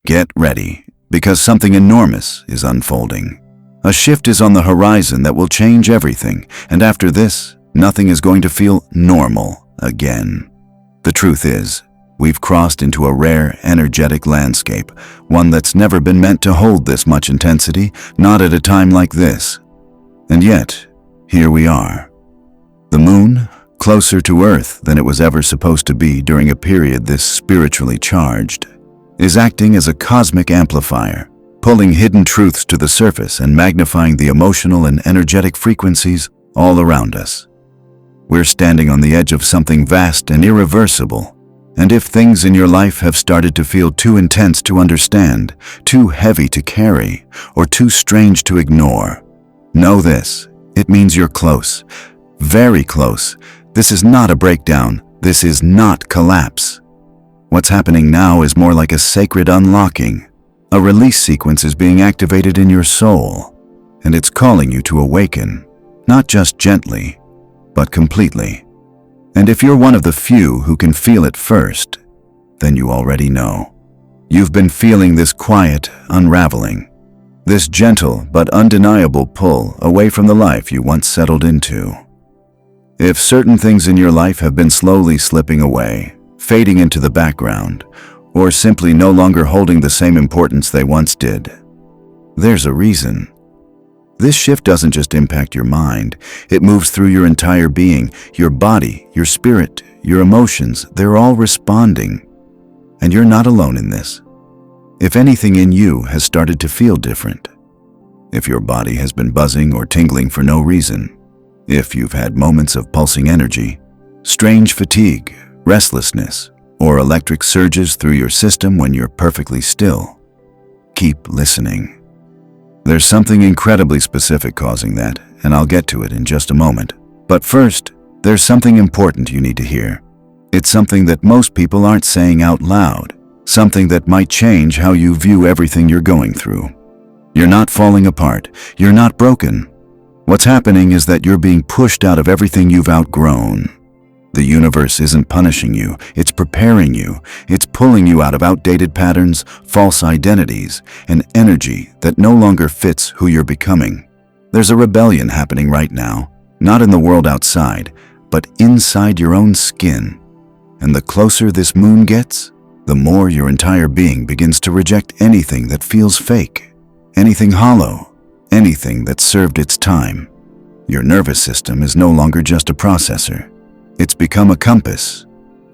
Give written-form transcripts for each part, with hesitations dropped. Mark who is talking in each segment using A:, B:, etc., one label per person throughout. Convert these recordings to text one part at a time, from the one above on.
A: Get ready, because something enormous is unfolding. A shift is on the horizon that will change everything, and after this, nothing is going to feel normal again. The truth is, we've crossed into a rare, energetic landscape, one that's never been meant to hold this much intensity, not at a time like this. And yet, here we are. The moon, closer to Earth than it was ever supposed to be during a period this spiritually charged, is acting as a cosmic amplifier, pulling hidden truths to the surface and magnifying the emotional and energetic frequencies all around us. We're standing on the edge of something vast and irreversible, and if things in your life have started to feel too intense to understand, too heavy to carry, or too strange to ignore, know this: it means you're close, very close. This is not a breakdown. This is not collapse. What's happening now is more like a sacred unlocking. A release sequence is being activated in your soul, and it's calling you to awaken, not just gently, but completely. And if you're one of the few who can feel it first, then you already know. You've been feeling this quiet unraveling, this gentle but undeniable pull away from the life you once settled into. If certain things in your life have been slowly slipping away, fading into the background, or simply no longer holding the same importance they once did, there's a reason. This shift doesn't just impact your mind, it moves through your entire being, your body, your spirit, your emotions. They're all responding. And you're not alone in this. If anything in you has started to feel different, if your body has been buzzing or tingling for no reason, if you've had moments of pulsing energy, strange fatigue, restlessness, or electric surges through your system when you're perfectly still, keep listening. There's something incredibly specific causing that, and I'll get to it in just a moment. But first, there's something important you need to hear. It's something that most people aren't saying out loud, something that might change how you view everything you're going through. You're not falling apart. You're not broken. What's happening is that you're being pushed out of everything you've outgrown. The universe isn't punishing you, it's preparing you. It's pulling you out of outdated patterns, false identities, and energy that no longer fits who you're becoming. There's a rebellion happening right now, not in the world outside, but inside your own skin. And the closer this moon gets, the more your entire being begins to reject anything that feels fake, anything hollow, anything that served its time. Your nervous system is no longer just a processor. It's become a compass.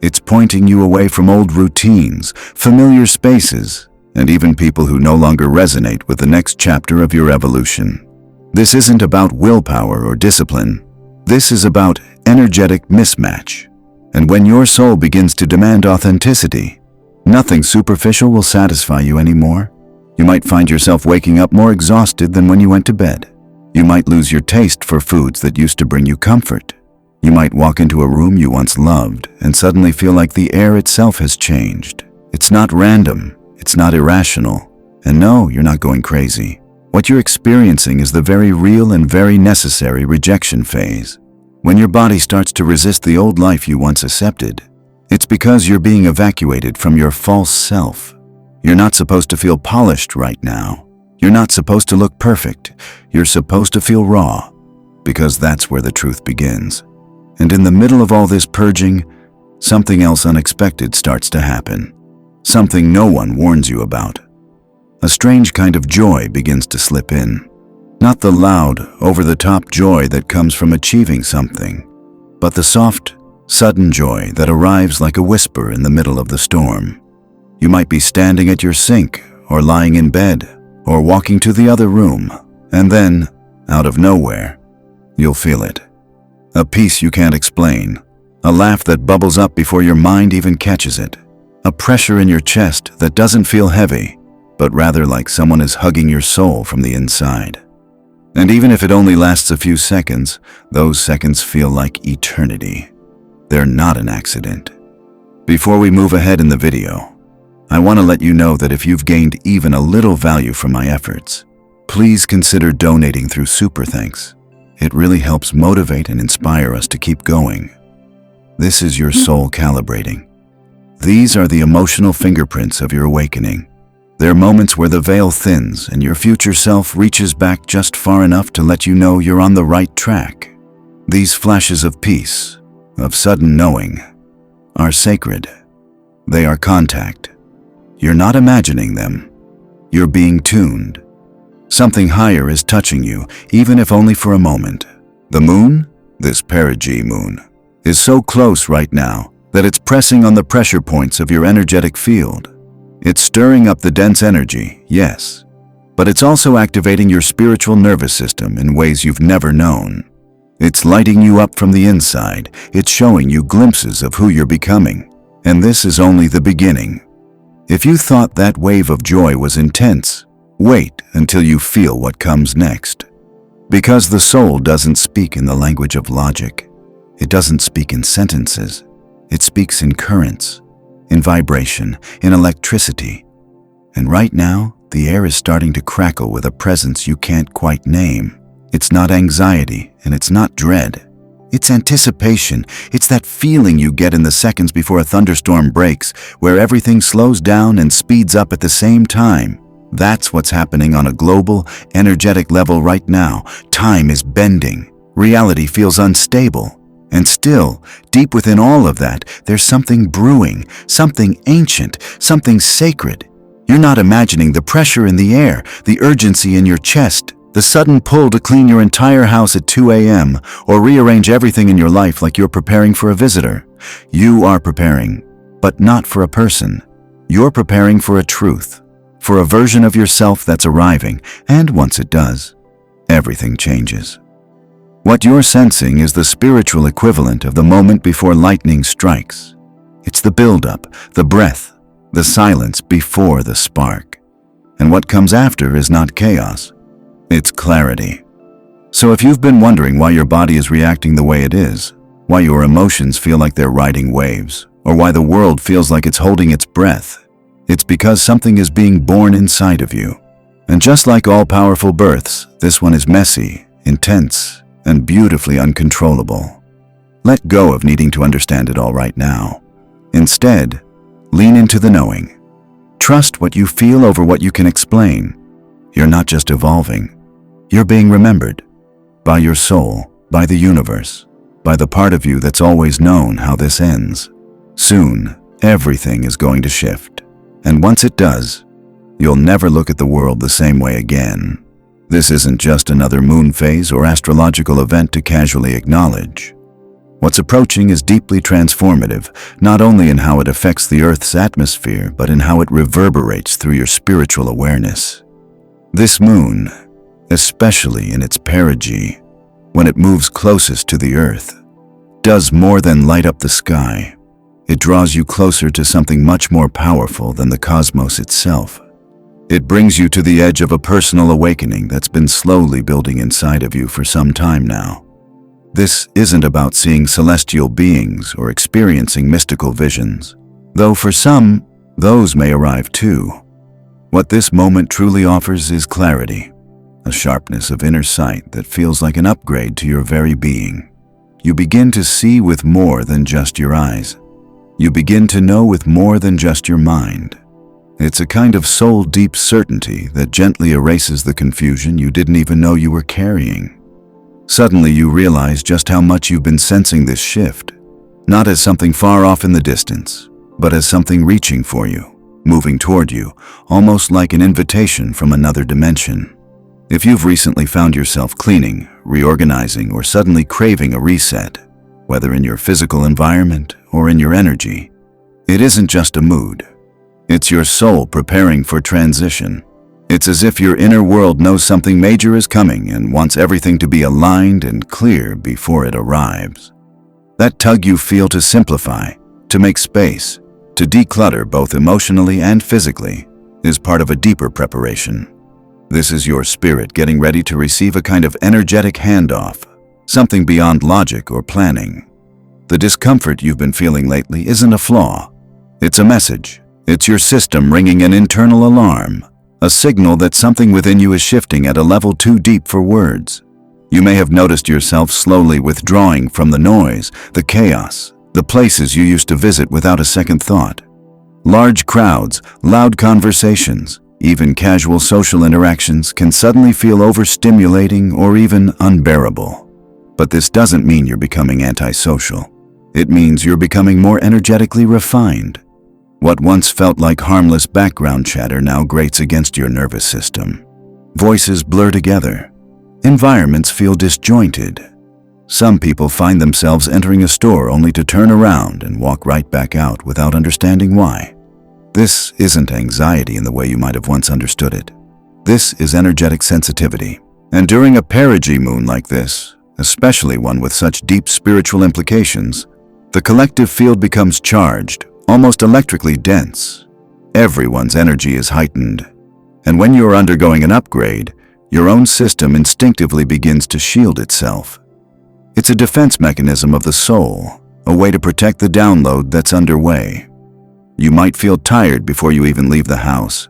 A: It's pointing you away from old routines, familiar spaces, and even people who no longer resonate with the next chapter of your evolution. This isn't about willpower or discipline. This is about energetic mismatch. And when your soul begins to demand authenticity, nothing superficial will satisfy you anymore. You might find yourself waking up more exhausted than when you went to bed. You might lose your taste for foods that used to bring you comfort. You might walk into a room you once loved and suddenly feel like the air itself has changed. It's not random, it's not irrational, and no, you're not going crazy. What you're experiencing is the very real and very necessary rejection phase. When your body starts to resist the old life you once accepted, it's because you're being evacuated from your false self. You're not supposed to feel polished right now. You're not supposed to look perfect. You're supposed to feel raw, because that's where the truth begins. And in the middle of all this purging, something else unexpected starts to happen. Something no one warns you about. A strange kind of joy begins to slip in. Not the loud, over-the-top joy that comes from achieving something, but the soft, sudden joy that arrives like a whisper in the middle of the storm. You might be standing at your sink, or lying in bed, or walking to the other room, and then, out of nowhere, you'll feel it. A peace you can't explain, a laugh that bubbles up before your mind even catches it, a pressure in your chest that doesn't feel heavy, but rather like someone is hugging your soul from the inside. And even if it only lasts a few seconds, those seconds feel like eternity. They're not an accident. Before we move ahead in the video, I want to let you know that if you've gained even a little value from my efforts, please consider donating through Super Thanks. It really helps motivate and inspire us to keep going. This is your soul calibrating. These are the emotional fingerprints of your awakening. There are moments where the veil thins and your future self reaches back just far enough to let you know you're on the right track. These flashes of peace, of sudden knowing, are sacred. They are contact. You're not imagining them. You're being tuned. Something higher is touching you, even if only for a moment. The moon, this Perigee moon, is so close right now that it's pressing on the pressure points of your energetic field. It's stirring up the dense energy, yes, but it's also activating your spiritual nervous system in ways you've never known. It's lighting you up from the inside. It's showing you glimpses of who you're becoming. And this is only the beginning. If you thought that wave of joy was intense, wait until you feel what comes next. Because the soul doesn't speak in the language of logic. It doesn't speak in sentences. It speaks in currents, in vibration, in electricity. And right now, the air is starting to crackle with a presence you can't quite name. It's not anxiety, and it's not dread. It's anticipation. It's that feeling you get in the seconds before a thunderstorm breaks, where everything slows down and speeds up at the same time. That's what's happening on a global, energetic level right now. Time is bending. Reality feels unstable. And still, deep within all of that, there's something brewing, something ancient, something sacred. You're not imagining the pressure in the air, the urgency in your chest, the sudden pull to clean your entire house at 2 a.m. or rearrange everything in your life like you're preparing for a visitor. You are preparing, but not for a person. You're preparing for a truth, for a version of yourself that's arriving, and once it does, everything changes. What you're sensing is the spiritual equivalent of the moment before lightning strikes. It's the buildup, the breath, the silence before the spark. And what comes after is not chaos, it's clarity. So if you've been wondering why your body is reacting the way it is, why your emotions feel like they're riding waves, or why the world feels like it's holding its breath, it's because something is being born inside of you. And just like all powerful births, this one is messy, intense, and beautifully uncontrollable. Let go of needing to understand it all right now. Instead, lean into the knowing. Trust what you feel over what you can explain. You're not just evolving. You're being remembered by your soul, by the universe, by the part of you that's always known how this ends. Soon, everything is going to shift. And once it does, you'll never look at the world the same way again. This isn't just another moon phase or astrological event to casually acknowledge. What's approaching is deeply transformative, not only in how it affects the Earth's atmosphere, but in how it reverberates through your spiritual awareness. This moon, especially in its perigee, when it moves closest to the Earth, does more than light up the sky. It draws you closer to something much more powerful than the cosmos itself. It brings you to the edge of a personal awakening that's been slowly building inside of you for some time now. This isn't about seeing celestial beings or experiencing mystical visions, though for some, those may arrive too. What this moment truly offers is clarity, a sharpness of inner sight that feels like an upgrade to your very being. You begin to see with more than just your eyes. You begin to know with more than just your mind. It's a kind of soul-deep certainty that gently erases the confusion you didn't even know you were carrying. Suddenly you realize just how much you've been sensing this shift, not as something far off in the distance, but as something reaching for you, moving toward you, almost like an invitation from another dimension. If you've recently found yourself cleaning, reorganizing, or suddenly craving a reset, whether in your physical environment or in your energy, it isn't just a mood. It's your soul preparing for transition. It's as if your inner world knows something major is coming and wants everything to be aligned and clear before it arrives. That tug you feel to simplify, to make space, to declutter both emotionally and physically, is part of a deeper preparation. This is your spirit getting ready to receive a kind of energetic handoff, something beyond logic or planning. The discomfort you've been feeling lately isn't a flaw. It's a message. It's your system ringing an internal alarm, a signal that something within you is shifting at a level too deep for words. You may have noticed yourself slowly withdrawing from the noise, the chaos, the places you used to visit without a second thought. Large crowds, loud conversations, Even casual social interactions can suddenly feel overstimulating or even unbearable. But this doesn't mean you're becoming antisocial. It means you're becoming more energetically refined. What once felt like harmless background chatter now grates against your nervous system. Voices blur together. Environments feel disjointed. Some people find themselves entering a store only to turn around and walk right back out without understanding why. This isn't anxiety in the way you might have once understood it. This is energetic sensitivity. And during a perigee moon like this, especially one with such deep spiritual implications, the collective field becomes charged, almost electrically dense. Everyone's energy is heightened. And when you're undergoing an upgrade, your own system instinctively begins to shield itself. It's a defense mechanism of the soul, a way to protect the download that's underway. You might feel tired before you even leave the house.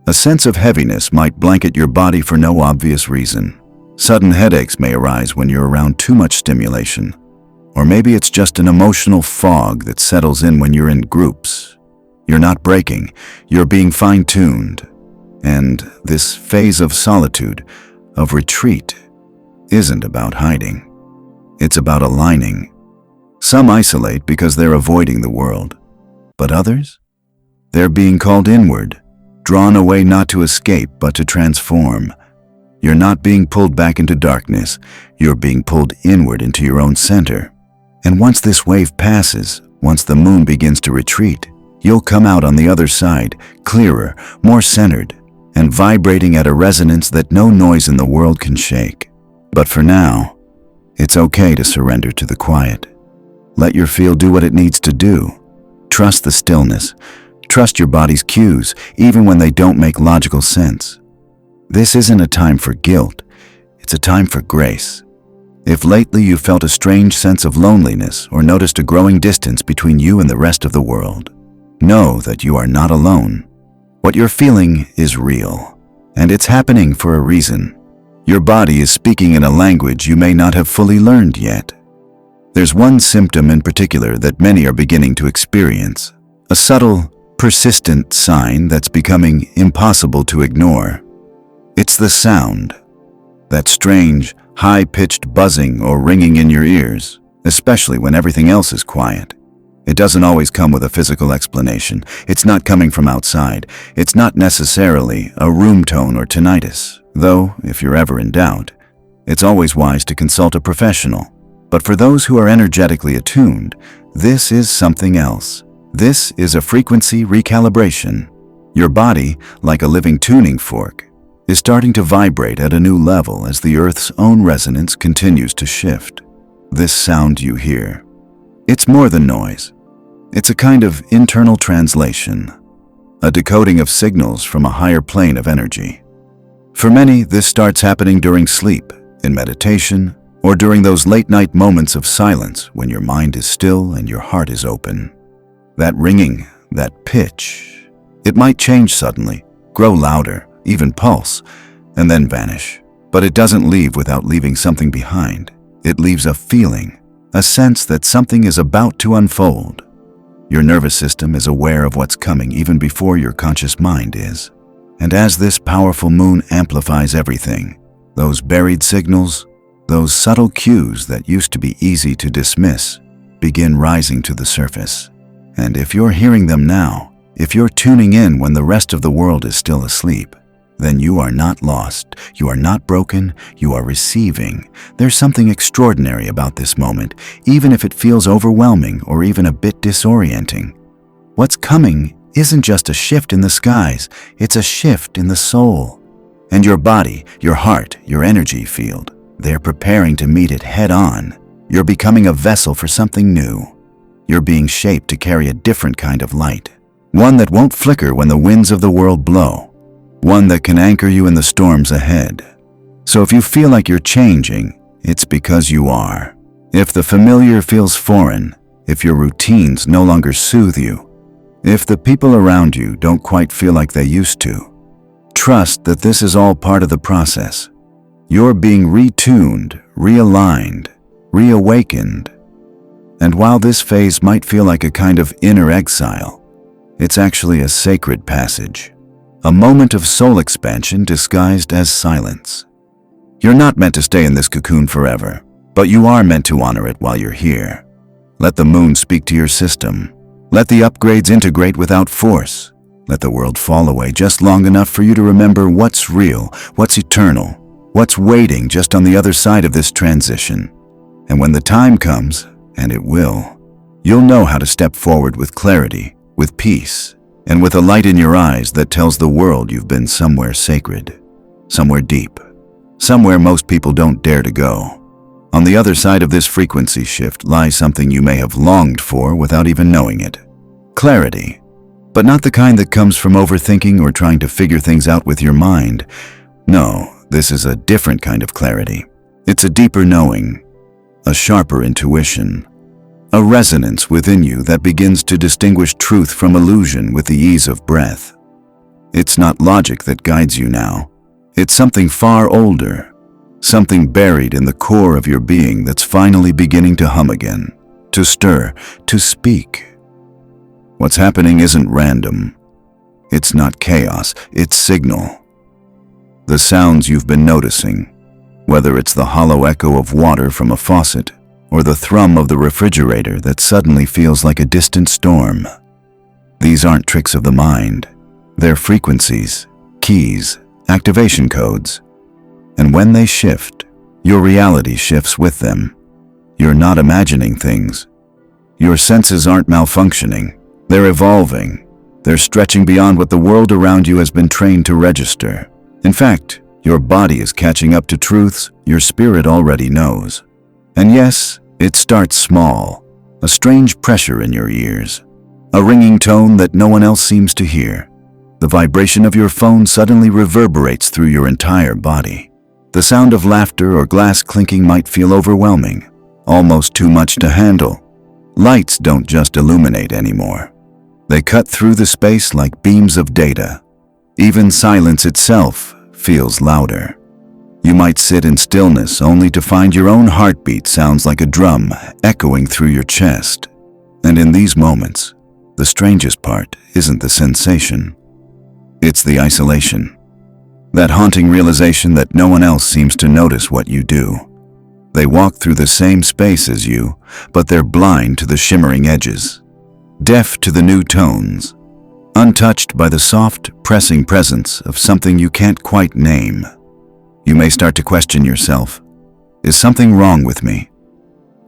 A: A sense of heaviness might blanket your body for no obvious reason. Sudden headaches may arise when you're around too much stimulation. Or maybe it's just an emotional fog that settles in when you're in groups. You're not breaking, you're being fine-tuned. And this phase of solitude, of retreat, isn't about hiding. It's about aligning. Some isolate because they're avoiding the world. But others? They're being called inward, drawn away not to escape but to transform. You're not being pulled back into darkness, you're being pulled inward into your own center. And once this wave passes, once the moon begins to retreat, you'll come out on the other side, clearer, more centered, and vibrating at a resonance that no noise in the world can shake. But for now, it's okay to surrender to the quiet. Let your field do what it needs to do. Trust the stillness. Trust your body's cues, even when they don't make logical sense. This isn't a time for guilt. It's a time for grace. If lately you felt a strange sense of loneliness or noticed a growing distance between you and the rest of the world, know that you are not alone. What you're feeling is real, and it's happening for a reason. Your body is speaking in a language you may not have fully learned yet. There's one symptom in particular that many are beginning to experience, a subtle, persistent sign that's becoming impossible to ignore. It's the sound, that strange, high-pitched buzzing or ringing in your ears, especially when everything else is quiet. It doesn't always come with a physical explanation. It's not coming from outside. It's not necessarily a room tone or tinnitus, though, if you're ever in doubt, it's always wise to consult a professional. But for those who are energetically attuned, this is something else. This is a frequency recalibration. Your body, like a living tuning fork, is starting to vibrate at a new level as the Earth's own resonance continues to shift. This sound you hear, it's more than noise. It's a kind of internal translation, a decoding of signals from a higher plane of energy. For many, this starts happening during sleep, in meditation, or during those late-night moments of silence when your mind is still and your heart is open. That ringing, that pitch, it might change suddenly, grow louder, even pulse, and then vanish. But it doesn't leave without leaving something behind. It leaves a feeling, a sense that something is about to unfold. Your nervous system is aware of what's coming even before your conscious mind is. And as this powerful moon amplifies everything, those buried signals, those subtle cues that used to be easy to dismiss, begin rising to the surface. And if you're hearing them now, if you're tuning in when the rest of the world is still asleep, then you are not lost, you are not broken, you are receiving. There's something extraordinary about this moment, even if it feels overwhelming or even a bit disorienting. What's coming isn't just a shift in the skies, it's a shift in the soul. And your body, your heart, your energy field, they're preparing to meet it head on. You're becoming a vessel for something new. You're being shaped to carry a different kind of light, one that won't flicker when the winds of the world blow, one that can anchor you in the storms ahead. So if you feel like you're changing, it's because you are. If the familiar feels foreign, if your routines no longer soothe you, if the people around you don't quite feel like they used to, trust that this is all part of the process. You're being retuned, realigned, reawakened. And while this phase might feel like a kind of inner exile, it's actually a sacred passage. A moment of soul expansion disguised as silence. You're not meant to stay in this cocoon forever, but you are meant to honor it while you're here. Let the moon speak to your system. Let the upgrades integrate without force. Let the world fall away just long enough for you to remember what's real, what's eternal, what's waiting just on the other side of this transition. And when the time comes, and it will, you'll know how to step forward with clarity, with peace, and with a light in your eyes that tells the world you've been somewhere sacred, somewhere deep, somewhere most people don't dare to go. On the other side of this frequency shift lies something you may have longed for without even knowing it. Clarity. But not the kind that comes from overthinking or trying to figure things out with your mind. No, this is a different kind of clarity. It's a deeper knowing, a sharper intuition, a resonance within you that begins to distinguish truth from illusion with the ease of breath. It's not logic that guides you now. It's something far older, something buried in the core of your being that's finally beginning to hum again, to stir, to speak. What's happening isn't random. It's not chaos, it's signal. The sounds you've been noticing, whether it's the hollow echo of water from a faucet or the thrum of the refrigerator that suddenly feels like a distant storm. These aren't tricks of the mind. They're frequencies, keys, activation codes. And when they shift, your reality shifts with them. You're not imagining things. Your senses aren't malfunctioning. They're evolving. They're stretching beyond what the world around you has been trained to register. In fact, your body is catching up to truths your spirit already knows. And yes, it starts small, a strange pressure in your ears, a ringing tone that no one else seems to hear. The vibration of your phone suddenly reverberates through your entire body. The sound of laughter or glass clinking might feel overwhelming, almost too much to handle. Lights don't just illuminate anymore. They cut through the space like beams of data. Even silence itself feels louder. You might sit in stillness only to find your own heartbeat sounds like a drum echoing through your chest. And in these moments, the strangest part isn't the sensation. It's the isolation. That haunting realization that no one else seems to notice what you do. They walk through the same space as you, but they're blind to the shimmering edges, deaf to the new tones, untouched by the soft, pressing presence of something you can't quite name. You may start to question yourself. Is something wrong with me?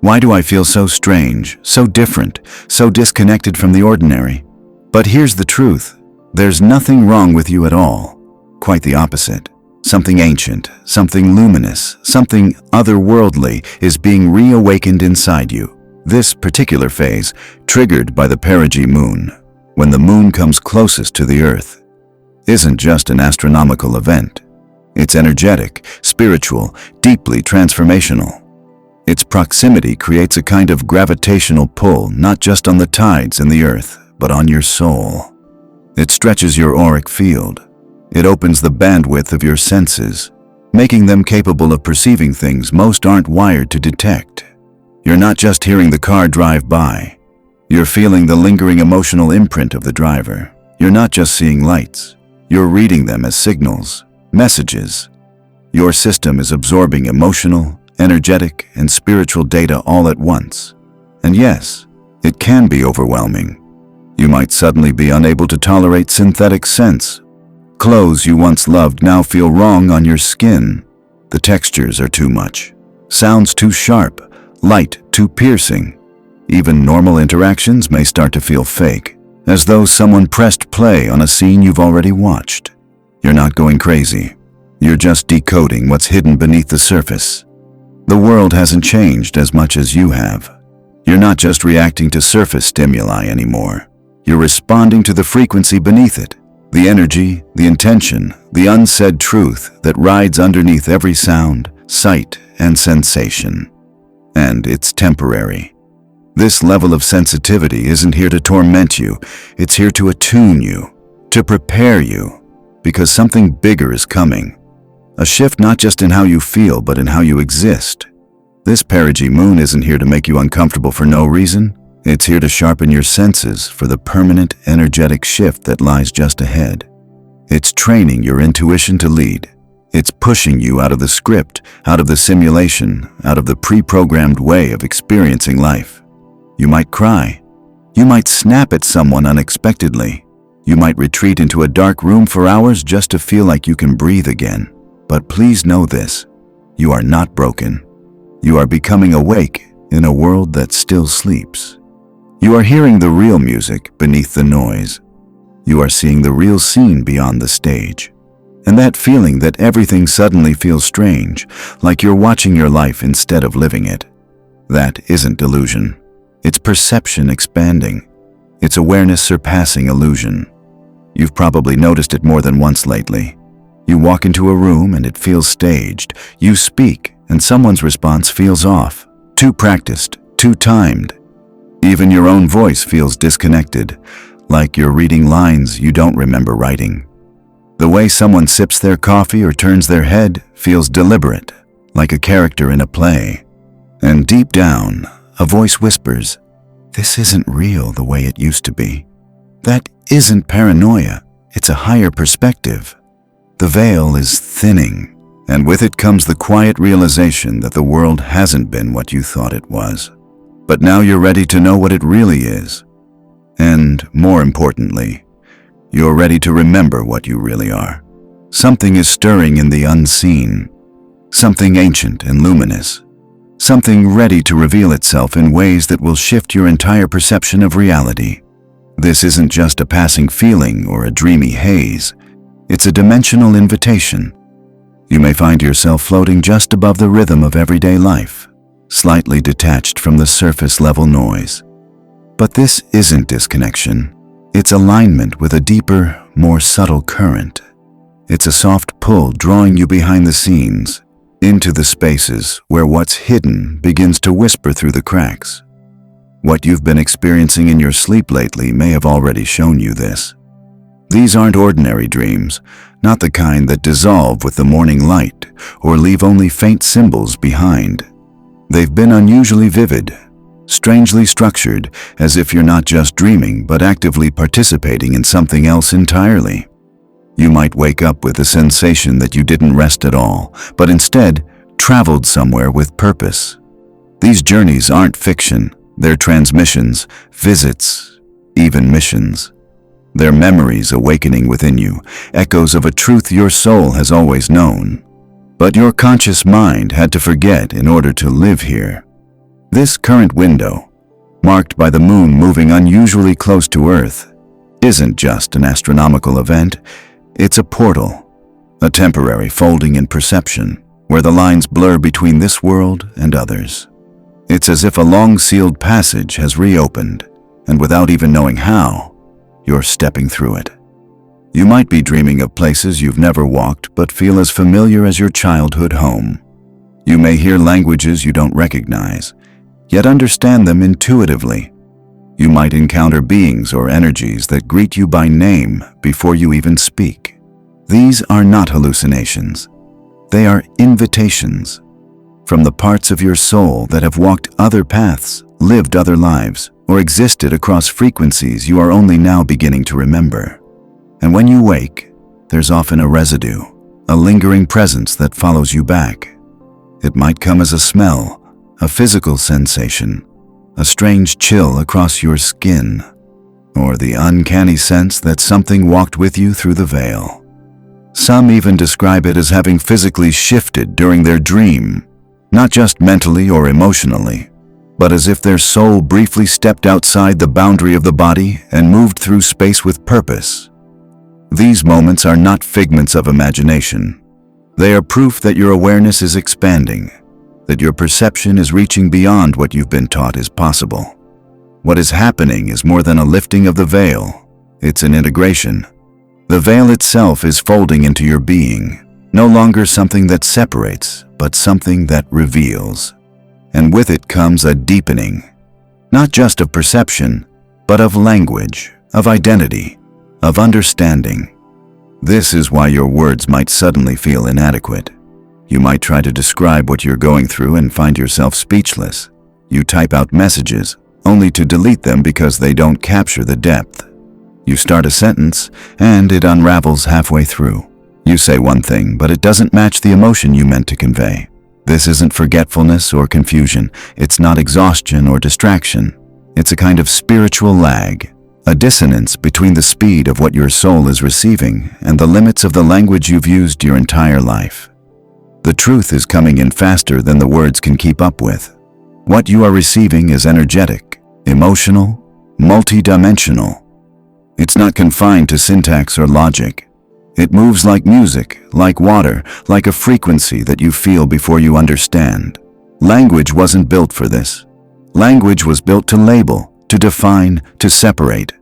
A: Why do I feel so strange, so different, so disconnected from the ordinary? But here's the truth. There's nothing wrong with you at all. Quite the opposite. Something ancient, something luminous, something otherworldly is being reawakened inside you. This particular phase, triggered by the Perigee Moon, when the moon comes closest to the Earth, isn't just an astronomical event. It's energetic, spiritual, deeply transformational. Its proximity creates a kind of gravitational pull not just on the tides in the Earth, but on your soul. It stretches your auric field. It opens the bandwidth of your senses, making them capable of perceiving things most aren't wired to detect. You're not just hearing the car drive by. You're feeling the lingering emotional imprint of the driver. You're not just seeing lights. You're reading them as signals, messages. Your system is absorbing emotional, energetic, and spiritual data all at once. And yes, it can be overwhelming. You might suddenly be unable to tolerate synthetic scents. Clothes you once loved now feel wrong on your skin. The textures are too much. Sounds too sharp. Light too piercing. Even normal interactions may start to feel fake, as though someone pressed play on a scene you've already watched. You're not going crazy. You're just decoding what's hidden beneath the surface. The world hasn't changed as much as you have. You're not just reacting to surface stimuli anymore. You're responding to the frequency beneath it, the energy, the intention, the unsaid truth that rides underneath every sound, sight, and sensation. And it's temporary. This level of sensitivity isn't here to torment you. It's here to attune you, to prepare you, because something bigger is coming. A shift not just in how you feel, but in how you exist. This Perigee Moon isn't here to make you uncomfortable for no reason. It's here to sharpen your senses for the permanent, energetic shift that lies just ahead. It's training your intuition to lead. It's pushing you out of the script, out of the simulation, out of the pre-programmed way of experiencing life. You might cry. You might snap at someone unexpectedly. You might retreat into a dark room for hours just to feel like you can breathe again. But please know this: you are not broken. You are becoming awake in a world that still sleeps. You are hearing the real music beneath the noise. You are seeing the real scene beyond the stage. And that feeling that everything suddenly feels strange, like you're watching your life instead of living it, that isn't delusion. It's perception expanding. It's awareness surpassing illusion. You've probably noticed it more than once lately. You walk into a room and it feels staged. You speak and someone's response feels off, too practiced, too timed. Even your own voice feels disconnected, like you're reading lines you don't remember writing. The way someone sips their coffee or turns their head feels deliberate, like a character in a play. And deep down, a voice whispers, "This isn't real the way it used to be." That isn't paranoia, it's a higher perspective. The veil is thinning, and with it comes the quiet realization that the world hasn't been what you thought it was. But now you're ready to know what it really is. And, more importantly, you're ready to remember what you really are. Something is stirring in the unseen. Something ancient and luminous. Something ready to reveal itself in ways that will shift your entire perception of reality. This isn't just a passing feeling or a dreamy haze. It's a dimensional invitation. You may find yourself floating just above the rhythm of everyday life, slightly detached from the surface-level noise. But this isn't disconnection. It's alignment with a deeper, more subtle current. It's a soft pull drawing you behind the scenes, into the spaces where what's hidden begins to whisper through the cracks. What you've been experiencing in your sleep lately may have already shown you this. These aren't ordinary dreams, not the kind that dissolve with the morning light or leave only faint symbols behind. They've been unusually vivid, strangely structured, as if you're not just dreaming but actively participating in something else entirely. You might wake up with the sensation that you didn't rest at all, but instead traveled somewhere with purpose. These journeys aren't fiction, they're transmissions, visits, even missions. They're memories awakening within you, echoes of a truth your soul has always known. But your conscious mind had to forget in order to live here. This current window, marked by the moon moving unusually close to Earth, isn't just an astronomical event, it's a portal, a temporary folding in perception, where the lines blur between this world and others. It's as if a long-sealed passage has reopened, and without even knowing how, you're stepping through it. You might be dreaming of places you've never walked but feel as familiar as your childhood home. You may hear languages you don't recognize, yet understand them intuitively. You might encounter beings or energies that greet you by name before you even speak. These are not hallucinations. They are invitations from the parts of your soul that have walked other paths, lived other lives, or existed across frequencies you are only now beginning to remember. And when you wake, there's often a residue, a lingering presence that follows you back. It might come as a smell, a physical sensation, a strange chill across your skin, or the uncanny sense that something walked with you through the veil. Some even describe it as having physically shifted during their dream, not just mentally or emotionally, but as if their soul briefly stepped outside the boundary of the body and moved through space with purpose. These moments are not figments of imagination. They are proof that your awareness is expanding, that your perception is reaching beyond what you've been taught is possible. What is happening is more than a lifting of the veil. It's an integration. The veil itself is folding into your being, no longer something that separates, but something that reveals. And with it comes a deepening, not just of perception, but of language, of identity, of understanding. This is why your words might suddenly feel inadequate. You might try to describe what you're going through and find yourself speechless. You type out messages, only to delete them because they don't capture the depth. You start a sentence, and it unravels halfway through. You say one thing, but it doesn't match the emotion you meant to convey. This isn't forgetfulness or confusion. It's not exhaustion or distraction. It's a kind of spiritual lag, a dissonance between the speed of what your soul is receiving and the limits of the language you've used your entire life. The truth is coming in faster than the words can keep up with. What you are receiving is energetic, emotional, multidimensional. It's not confined to syntax or logic. It moves like music, like water, like a frequency that you feel before you understand. Language wasn't built for this. Language was built to label, to define, to separate.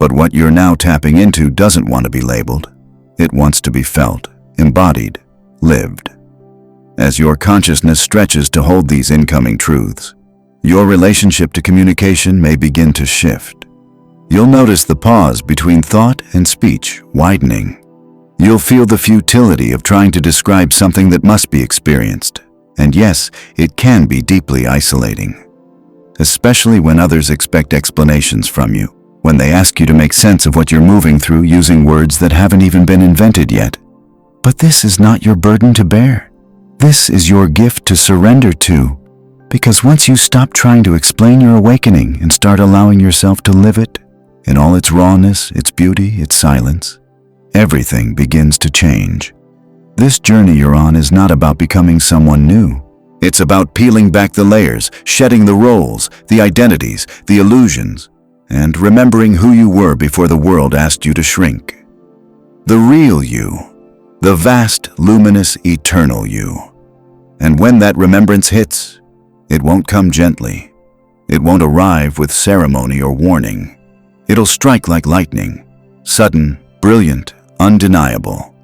A: But what you're now tapping into doesn't want to be labeled. It wants to be felt, embodied, lived. As your consciousness stretches to hold these incoming truths, your relationship to communication may begin to shift. You'll notice the pause between thought and speech widening. You'll feel the futility of trying to describe something that must be experienced. And yes, it can be deeply isolating. Especially when others expect explanations from you, when they ask you to make sense of what you're moving through using words that haven't even been invented yet. But this is not your burden to bear. This is your gift to surrender to, because once you stop trying to explain your awakening and start allowing yourself to live it, in all its rawness, its beauty, its silence, everything begins to change. This journey you're on is not about becoming someone new. It's about peeling back the layers, shedding the roles, the identities, the illusions, and remembering who you were before the world asked you to shrink. The real you, the vast, luminous, eternal you. And when that remembrance hits, it won't come gently. It won't arrive with ceremony or warning. It'll strike like lightning, sudden, brilliant, undeniable.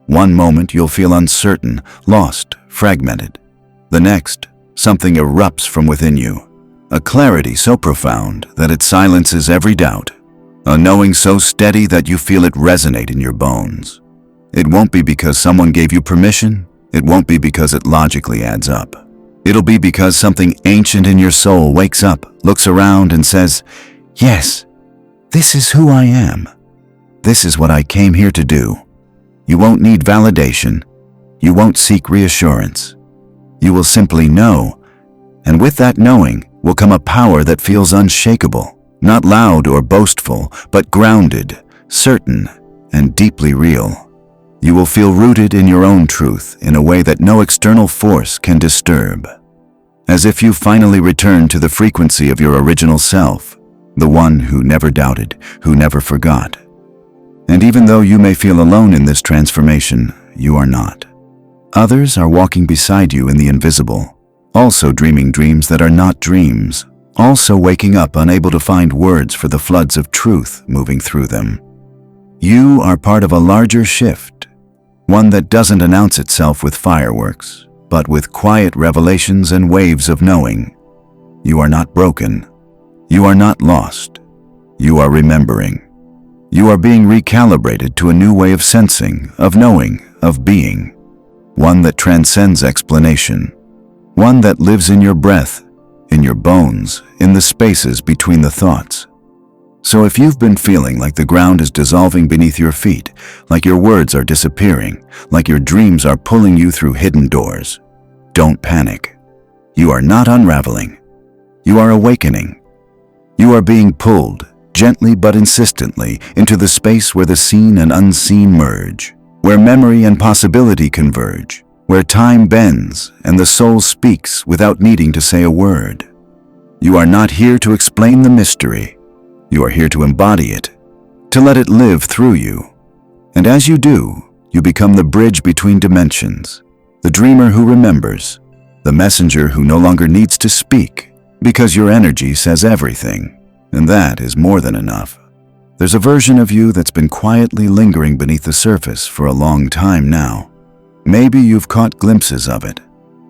A: One moment you'll feel uncertain, lost, fragmented. The next, something erupts from within you, a clarity so profound that it silences every doubt, a knowing so steady that you feel it resonate in your bones. It won't be because someone gave you permission. It won't be because it logically adds up. It'll be because something ancient in your soul wakes up, looks around and says, "Yes, this is who I am. This is what I came here to do." You won't need validation. You won't seek reassurance. You will simply know, and with that knowing will come a power that feels unshakable, not loud or boastful, but grounded, certain, and deeply real. You will feel rooted in your own truth in a way that no external force can disturb. As if you finally return to the frequency of your original self, the one who never doubted, who never forgot. And even though you may feel alone in this transformation, you are not. Others are walking beside you in the invisible, also dreaming dreams that are not dreams, also waking up unable to find words for the floods of truth moving through them. You are part of a larger shift, one that doesn't announce itself with fireworks, but with quiet revelations and waves of knowing. You are not broken. You are not lost. You are remembering. You are being recalibrated to a new way of sensing, of knowing, of being. One that transcends explanation. One that lives in your breath, in your bones, in the spaces between the thoughts. So if you've been feeling like the ground is dissolving beneath your feet, like your words are disappearing, like your dreams are pulling you through hidden doors, don't panic. You are not unraveling. You are awakening. You are being pulled, gently but insistently, into the space where the seen and unseen merge, where memory and possibility converge, where time bends and the soul speaks without needing to say a word. You are not here to explain the mystery. You are here to embody it, to let it live through you. And as you do, you become the bridge between dimensions, the dreamer who remembers, the messenger who no longer needs to speak, because your energy says everything. And that is more than enough. There's a version of you that's been quietly lingering beneath the surface for a long time now. Maybe you've caught glimpses of it.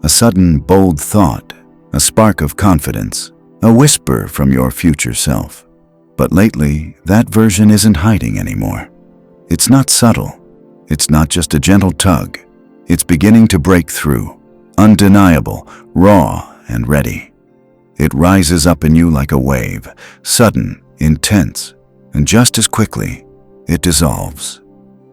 A: A sudden, bold thought, a spark of confidence, a whisper from your future self. But lately, that version isn't hiding anymore. It's not subtle. It's not just a gentle tug. It's beginning to break through, undeniable, raw, and ready. It rises up in you like a wave, sudden, intense, and just as quickly, it dissolves.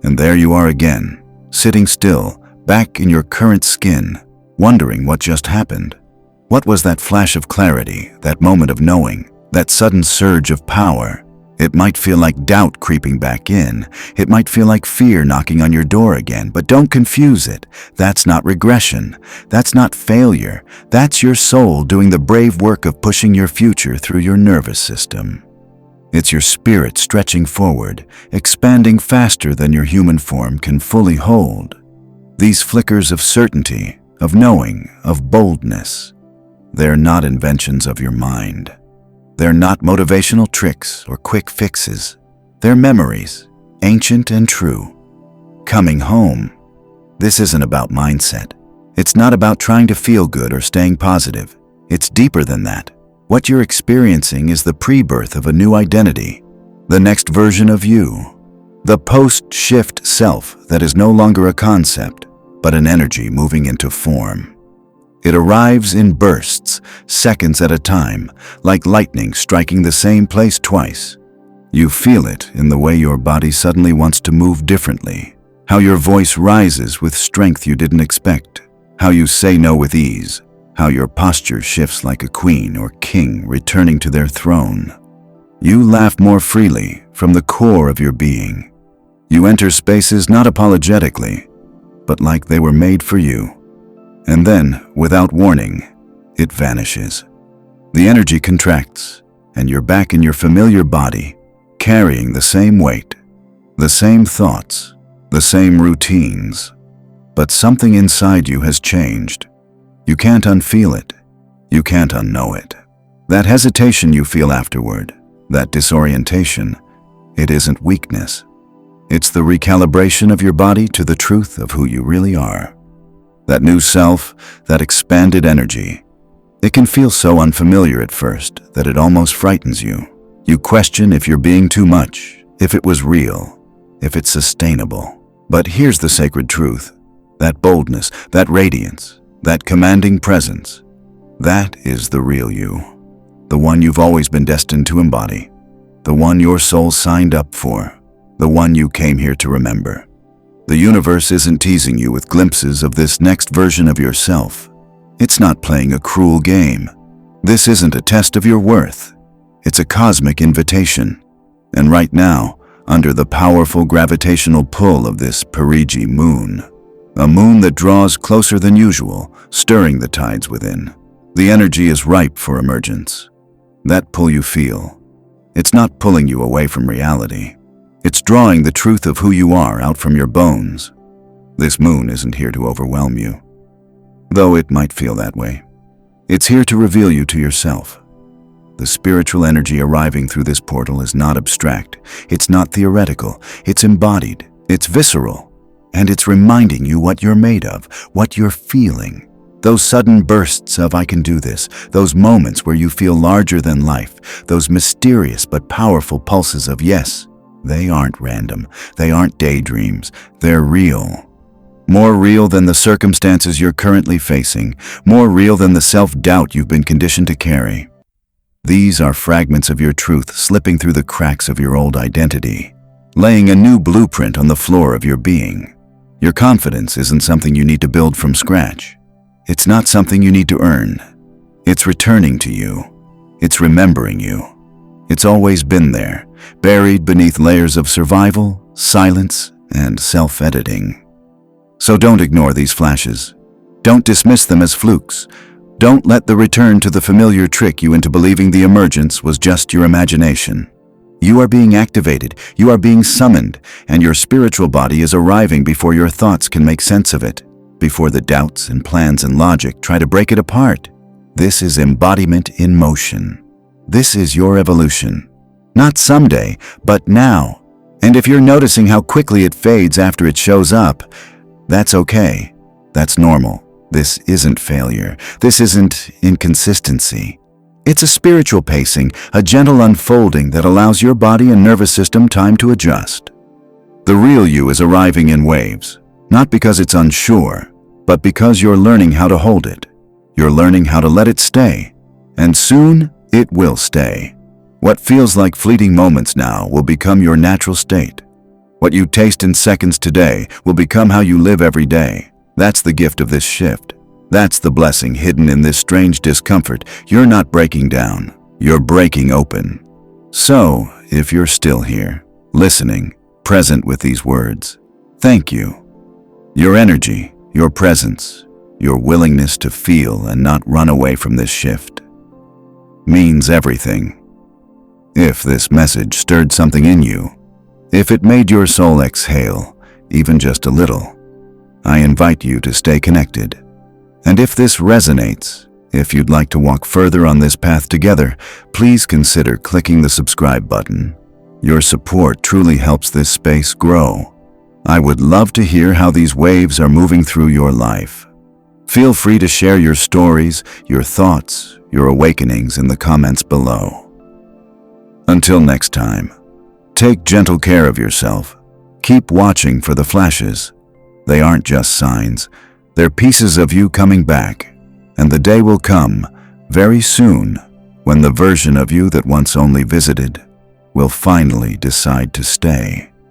A: And there you are again, sitting still, back in your current skin, wondering what just happened. What was that flash of clarity, that moment of knowing, that sudden surge of power? It might feel like doubt creeping back in. It might feel like fear knocking on your door again, but don't confuse it. That's not regression. That's not failure. That's your soul doing the brave work of pushing your future through your nervous system. It's your spirit stretching forward, expanding faster than your human form can fully hold. These flickers of certainty, of knowing, of boldness, they're not inventions of your mind. They're not motivational tricks or quick fixes. They're memories, ancient and true. Coming home. This isn't about mindset. It's not about trying to feel good or staying positive. It's deeper than that. What you're experiencing is the pre-birth of a new identity, the next version of you, the post-shift self that is no longer a concept, but an energy moving into form. It arrives in bursts, seconds at a time, like lightning striking the same place twice. You feel it in the way your body suddenly wants to move differently, how your voice rises with strength you didn't expect, how you say no with ease, how your posture shifts like a queen or king returning to their throne. You laugh more freely from the core of your being. You enter spaces not apologetically, but like they were made for you. And then, without warning, it vanishes. The energy contracts, and you're back in your familiar body, carrying the same weight, the same thoughts, the same routines. But something inside you has changed. You can't unfeel it. You can't unknow it. That hesitation you feel afterward, that disorientation, it isn't weakness. It's the recalibration of your body to the truth of who you really are. That new self, that expanded energy. It can feel so unfamiliar at first that it almost frightens you. You question if you're being too much, if it was real, if it's sustainable. But here's the sacred truth. That boldness, that radiance, that commanding presence, that is the real you. The one you've always been destined to embody. The one your soul signed up for. The one you came here to remember. The universe isn't teasing you with glimpses of this next version of yourself. It's not playing a cruel game. This isn't a test of your worth. It's a cosmic invitation. And right now, under the powerful gravitational pull of this Perigee moon, a moon that draws closer than usual, stirring the tides within, the energy is ripe for emergence. That pull you feel, it's not pulling you away from reality. It's drawing the truth of who you are out from your bones. This moon isn't here to overwhelm you, though it might feel that way. It's here to reveal you to yourself. The spiritual energy arriving through this portal is not abstract. It's not theoretical. It's embodied. It's visceral. And it's reminding you what you're made of, what you're feeling. Those sudden bursts of "I can do this," those moments where you feel larger than life, those mysterious but powerful pulses of yes. They aren't random. They aren't daydreams. They're real. More real than the circumstances you're currently facing. More real than the self-doubt you've been conditioned to carry. These are fragments of your truth slipping through the cracks of your old identity, laying a new blueprint on the floor of your being. Your confidence isn't something you need to build from scratch. It's not something you need to earn. It's returning to you. It's remembering you. It's always been there, buried beneath layers of survival, silence, and self-editing. So don't ignore these flashes. Don't dismiss them as flukes. Don't let the return to the familiar trick you into believing the emergence was just your imagination. You are being activated, you are being summoned, and your spiritual body is arriving before your thoughts can make sense of it, before the doubts and plans and logic try to break it apart. This is embodiment in motion. This is your evolution. Not someday, but now. And if you're noticing how quickly it fades after it shows up, that's okay. That's normal. This isn't failure. This isn't inconsistency. It's a spiritual pacing, a gentle unfolding that allows your body and nervous system time to adjust. The real you is arriving in waves, not because it's unsure, but because you're learning how to hold it. You're learning how to let it stay. And soon, it will stay. What feels like fleeting moments now will become your natural state. What you taste in seconds today will become how you live every day. That's the gift of this shift. That's the blessing hidden in this strange discomfort. You're not breaking down. You're breaking open. So, if you're still here, listening, present with these words, thank you. Your energy, your presence, your willingness to feel and not run away from this shift means everything. If this message stirred something in you, if it made your soul exhale, even just a little, I invite you to stay connected. And if this resonates, if you'd like to walk further on this path together, please consider clicking the subscribe button. Your support truly helps this space grow. I would love to hear how these waves are moving through your life. Feel free to share your stories, your thoughts, your awakenings in the comments below. Until next time, take gentle care of yourself. Keep watching for the flashes. They aren't just signs. They're pieces of you coming back. And the day will come, very soon, when the version of you that once only visited will finally decide to stay.